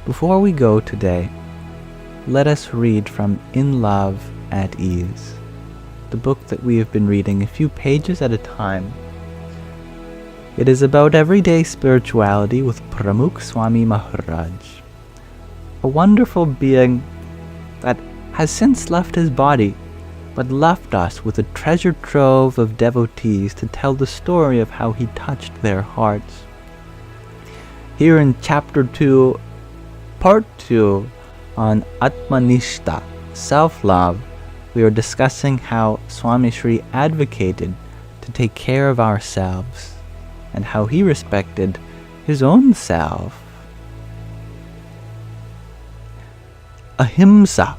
Before we go today, let us read from In Love at Ease, the book that we have been reading a few pages at a time. It is about everyday spirituality with Pramukh Swami Maharaj, a wonderful being that has since left his body, but left us with a treasure trove of devotees to tell the story of how he touched their hearts. Here in Chapter 2, Part 2, on Atmanishta, self-love, we are discussing how Swamisri advocated to take care of ourselves and how he respected his own self. Ahimsa,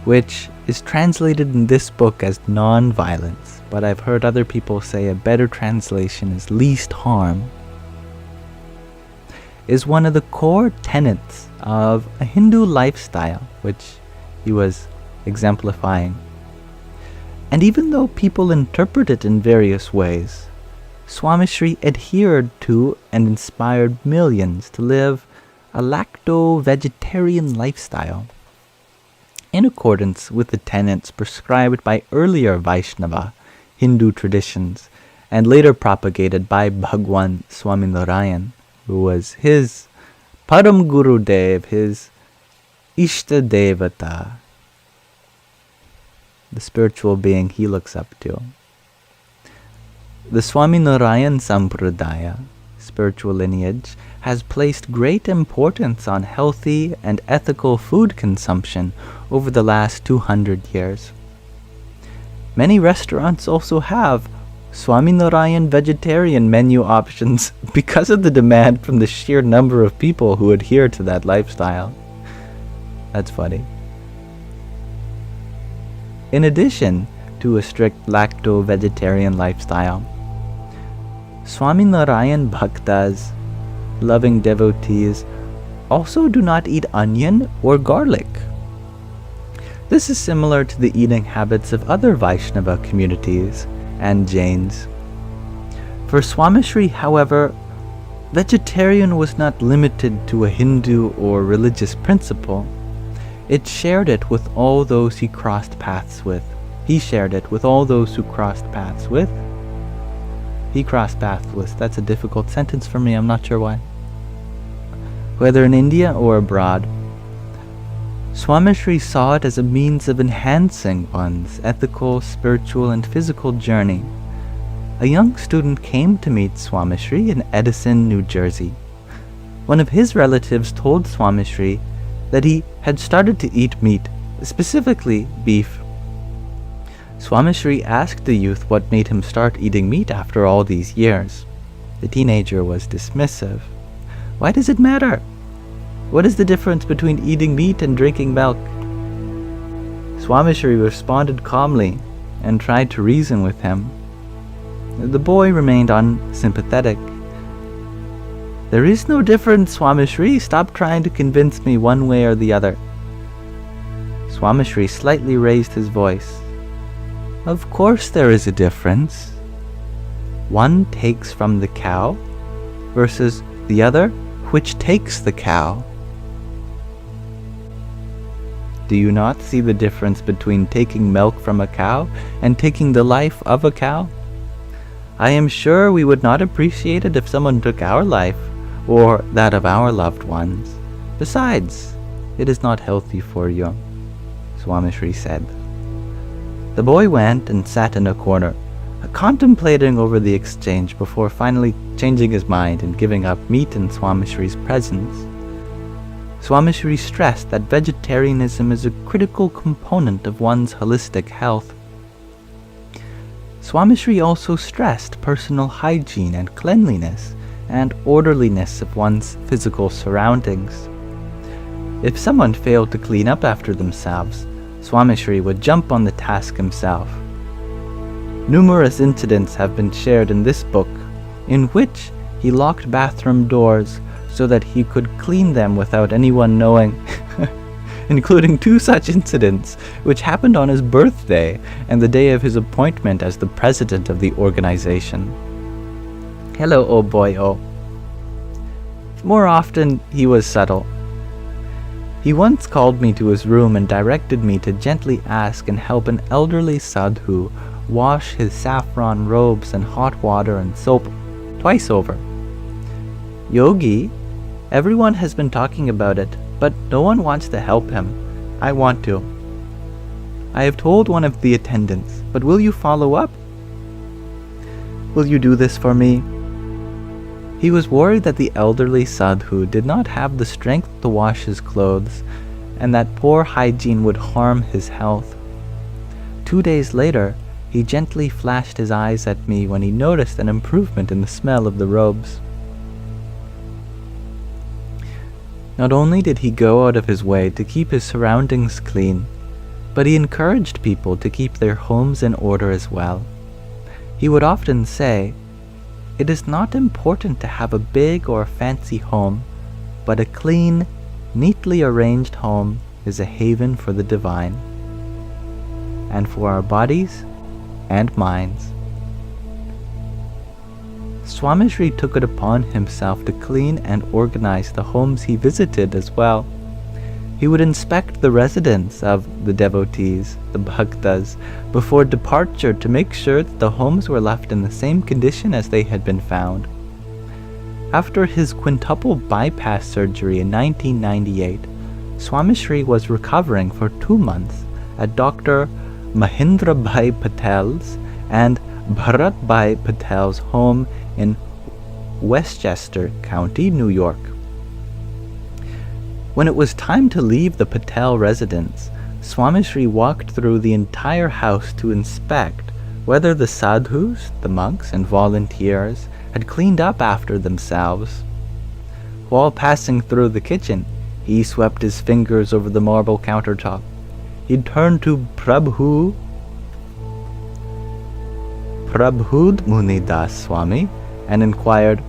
which is translated in this book as non-violence, but I've heard other people say a better translation is least harm, is one of the core tenets of a Hindu lifestyle, which he was exemplifying. And even though people interpret it in various ways, Swamisri adhered to and inspired millions to live a lacto-vegetarian lifestyle, in accordance with the tenets prescribed by earlier Vaishnava Hindu traditions and later propagated by Bhagwan Swaminarayan, who was his Param Guru Dev, his Ishta Devata, the spiritual being he looks up to. The Swaminarayan Sampradaya, spiritual lineage, has placed great importance on healthy and ethical food consumption over the last 200 years. Many restaurants also have Swaminarayan vegetarian menu options because of the demand from the sheer number of people who adhere to that lifestyle. That's funny. In addition to a strict lacto-vegetarian lifestyle, Swaminarayan Bhaktas, loving devotees, also do not eat onion or garlic. This is similar to the eating habits of other Vaishnava communities and Jains. For Swamisri, however, vegetarian was not limited to a Hindu or religious principle. It shared it with all those he crossed paths with. He shared it with all those who crossed paths with. He crossed paths with. That's a difficult sentence for me, I'm not sure why. Whether in India or abroad, Swamisri saw it as a means of enhancing one's ethical, spiritual, and physical journey. A young student came to meet Swamisri in Edison, New Jersey. One of his relatives told Swamisri that he had started to eat meat, specifically beef. Swamisri asked the youth what made him start eating meat after all these years. The teenager was dismissive. Why does it matter? What is the difference between eating meat and drinking milk? Swamisri responded calmly and tried to reason with him. The boy remained unsympathetic. There is no difference, Swamisri. Stop trying to convince me one way or the other. Swamisri slightly raised his voice. Of course there is a difference. One takes from the cow versus the other which takes the cow. Do you not see the difference between taking milk from a cow and taking the life of a cow? I am sure we would not appreciate it if someone took our life or that of our loved ones. Besides, it is not healthy for you, Swamisri said. The boy went and sat in a corner, contemplating over the exchange before finally changing his mind and giving up meat in Swamisri's presence. Swamisri stressed that vegetarianism is a critical component of one's holistic health. Swamisri also stressed personal hygiene and cleanliness and orderliness of one's physical surroundings. If someone failed to clean up after themselves, Swamisri would jump on the task himself. Numerous incidents have been shared in this book in which he locked bathroom doors so that he could clean them without anyone knowing, including 2 such incidents which happened on his birthday and the day of his appointment as the president of the organization. Hello, oh boy, oh. More often, he was subtle. He once called me to his room and directed me to gently ask and help an elderly sadhu wash his saffron robes in hot water and soap twice over. Yogi, everyone has been talking about it, but no one wants to help him. I want to. I have told one of the attendants, but will you follow up? Will you do this for me? He was worried that the elderly sadhu did not have the strength to wash his clothes, and that poor hygiene would harm his health. 2 days later, he gently flashed his eyes at me when he noticed an improvement in the smell of the robes. Not only did he go out of his way to keep his surroundings clean, but he encouraged people to keep their homes in order as well. He would often say, "It is not important to have a big or fancy home, but a clean, neatly arranged home is a haven for the divine, and for our bodies and minds." Swamisri took it upon himself to clean and organize the homes he visited as well. He would inspect the residence of the devotees, the bhaktas, before departure to make sure that the homes were left in the same condition as they had been found. After his quintuple bypass surgery in 1998, Swamisri was recovering for 2 months at Dr. Mahindra Bhai Patel's and Bharat Bhai Patel's home in Westchester County, New York. When it was time to leave the Patel residence, Swamisri walked through the entire house to inspect whether the sadhus, the monks and volunteers, had cleaned up after themselves. While passing through the kitchen, he swept his fingers over the marble countertop. He turned to Prabhud Munidas Swami and inquired,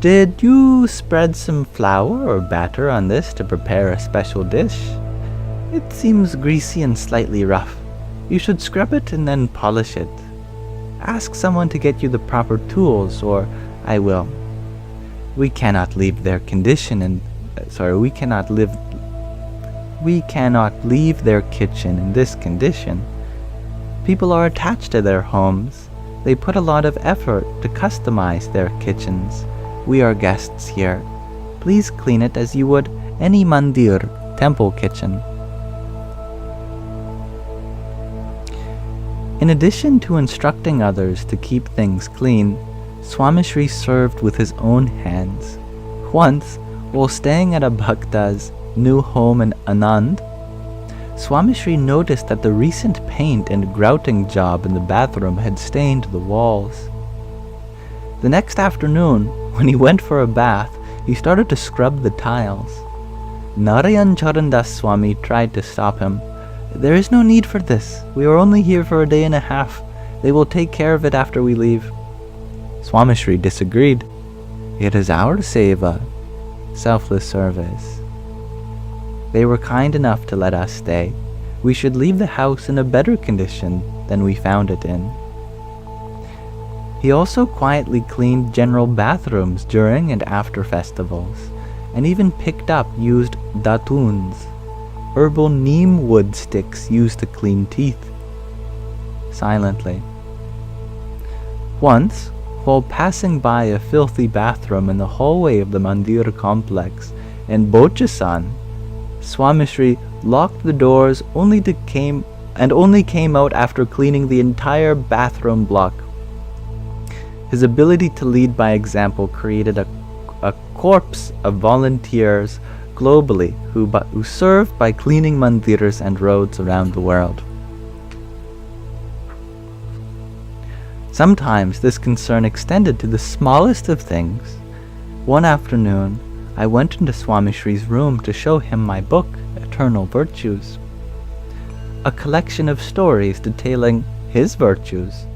"Did you spread some flour or batter on this to prepare a special dish? It seems greasy and slightly rough. You should scrub it and then polish it. Ask someone to get you the proper tools, or I will. We cannot leave their condition and we cannot leave their kitchen in this condition. People are attached to their homes. They put a lot of effort to customize their kitchens. We are guests here. Please clean it as you would any mandir, temple kitchen." In addition to instructing others to keep things clean, Swamisri served with his own hands. Once, while staying at a bhakta's new home in Anand, Swamisri noticed that the recent paint and grouting job in the bathroom had stained the walls. The next afternoon, when he went for a bath, he started to scrub the tiles. Narayan Charandas Swami tried to stop him. "There is no need for this. We are only here for a day and a half. They will take care of it after we leave." Swamisri disagreed. "It is our seva, selfless service. They were kind enough to let us stay. We should leave the house in a better condition than we found it in." He also quietly cleaned general bathrooms during and after festivals, and even picked up used datuns, herbal neem wood sticks used to clean teeth, silently. Once, while passing by a filthy bathroom in the hallway of the mandir complex in Bochasan, Swamisri locked the doors only came out after cleaning the entire bathroom block. His ability to lead by example created a corps of volunteers globally who serve by cleaning mandirs and roads around the world. Sometimes this concern extended to the smallest of things. One afternoon, I went into Swamishri's room to show him my book, Eternal Virtues, a collection of stories detailing his virtues.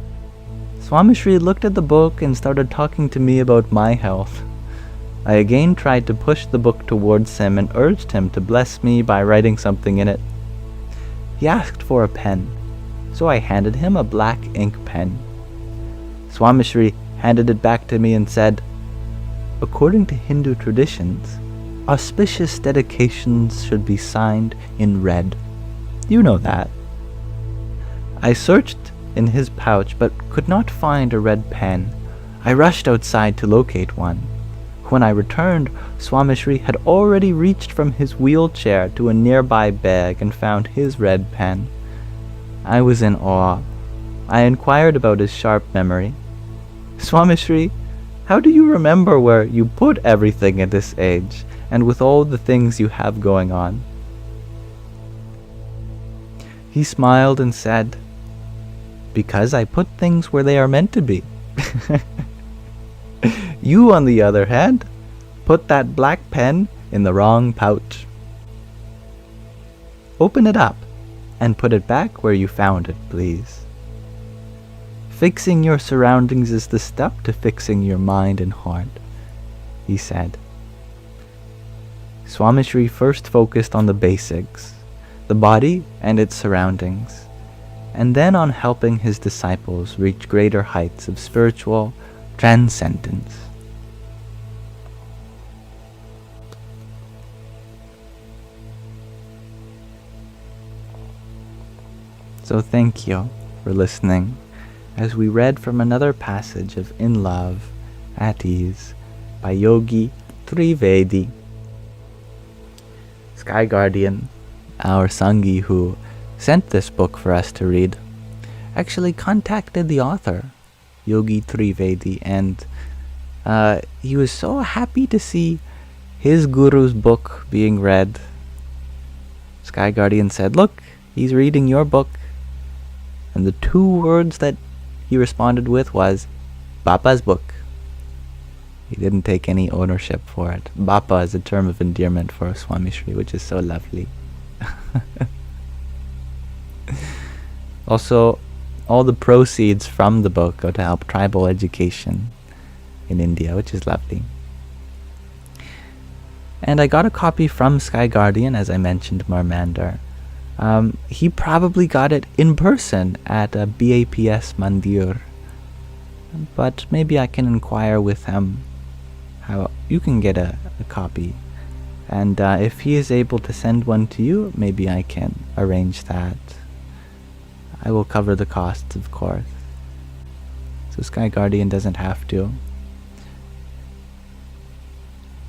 Swamishri looked at the book and started talking to me about my health. I again tried to push the book towards him and urged him to bless me by writing something in it. He asked for a pen, so I handed him a black ink pen. Swamishri handed it back to me and said, according to Hindu traditions, auspicious dedications should be signed in red. You know that. I searched in his pouch but could not find a red pen. I rushed outside to locate one. When I returned, Swamishri had already reached from his wheelchair to a nearby bag and found his red pen. I was in awe. I inquired about his sharp memory. Swamishri, how do you remember where you put everything at this age, and with all the things you have going on? He smiled and said, because I put things where they are meant to be. You, on the other hand, put that black pen in the wrong pouch. Open it up and put it back where you found it, please. Fixing your surroundings is the step to fixing your mind and heart, he said. Swamishri first focused on the basics, the body and its surroundings, and then on helping his disciples reach greater heights of spiritual transcendence. So thank you for listening as we read from another passage of In Love, at Ease by Yogi Trivedi. Sky Guardian, our Sanghi who sent this book for us to read, actually contacted the author, Yogi Trivedi, and he was so happy to see his guru's book being read. Sky Guardian said, look, he's reading your book. And the 2 words that he responded with was, Bapa's book. He didn't take any ownership for it. Bapa is a term of endearment for Swamishri, which is so lovely. Also, all the proceeds from the book go to help tribal education in India, which is lovely. And I got a copy from Sky Guardian, as I mentioned, Marmander. He probably got it in person at a BAPS Mandir. But maybe I can inquire with him how you can get a copy. And if he is able to send one to you, maybe I can arrange that. I will cover the costs, of course. So Sky Guardian doesn't have to.